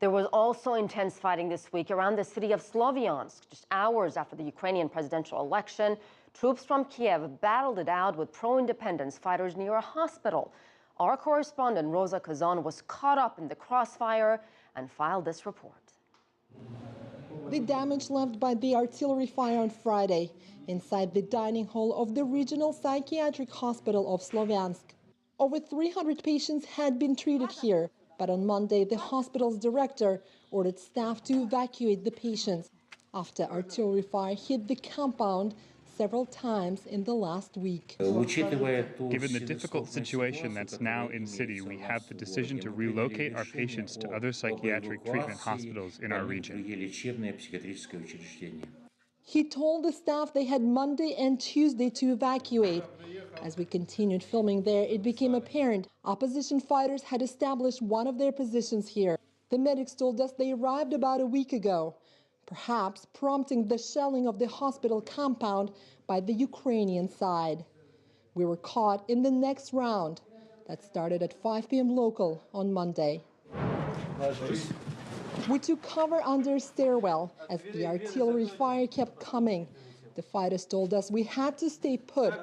There was also intense fighting this week around the city of Sloviansk. Just hours after the Ukrainian presidential election, troops from Kiev battled it out with pro-independence fighters near a hospital. Our correspondent Rosa Kazan was caught up in the crossfire and filed this report. The damage left by the artillery fire on Friday inside the dining hall of the regional psychiatric hospital of Sloviansk. Over 300 patients had been treated here, but on Monday the hospital's director ordered staff to evacuate the patients after artillery fire hit the compound several times in the last week. Given the difficult situation that's now in city, we have the decision to relocate our patients to other psychiatric treatment hospitals in our region. He told the staff they had Monday and Tuesday to evacuate. As we continued filming there, it became apparent opposition fighters had established one of their positions here. The medics told us they arrived about a week ago, perhaps prompting the shelling of the hospital compound by the Ukrainian side. We were caught in the next round that started at 5 p.m. local on Monday. We took cover under a stairwell as the artillery fire kept coming. The fighters told us we had to stay put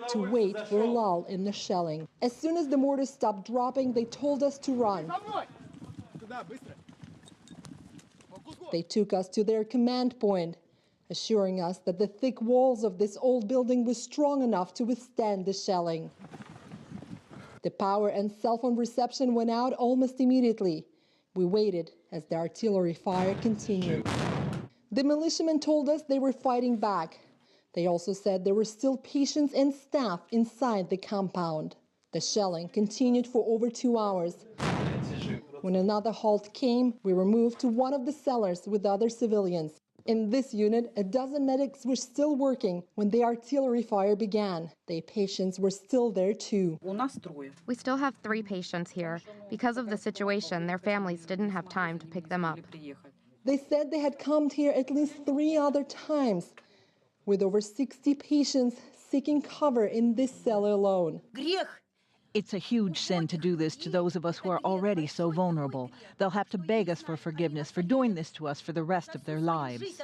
to wait for a lull in the shelling. As soon as the mortars stopped dropping, they told us to run. They took us to their command point, assuring us that the thick walls of this old building were strong enough to withstand the shelling. The power and cell phone reception went out almost immediately. We waited as the artillery fire continued. The militiamen told us they were fighting back. They also said there were still patients and staff inside the compound. The shelling continued for over 2 hours. When another halt came, we were moved to one of the cellars with other civilians. In this unit, a dozen medics were still working when the artillery fire began. Their patients were still there too. We still have 3 patients here. Because of the situation, their families didn't have time to pick them up. They said they had come here at least 3 other times, with over 60 patients seeking cover in this cell alone. It's a huge sin to do this to those of us who are already so vulnerable. They'll have to beg us for forgiveness for doing this to us for the rest of their lives. It's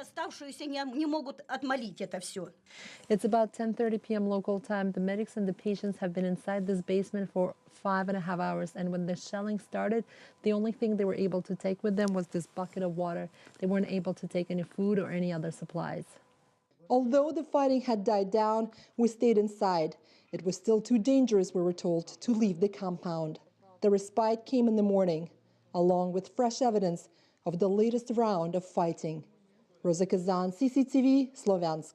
about 10:30 p.m. local time. The medics and the patients have been inside this basement for 5.5 hours. And when the shelling started, the only thing they were able to take with them was this bucket of water. They weren't able to take any food or any other supplies. Although the fighting had died down, we stayed inside. It was still too dangerous, we were told, to leave the compound. The respite came in the morning, along with fresh evidence of the latest round of fighting. Rosa Kazan, CCTV, Sloviansk.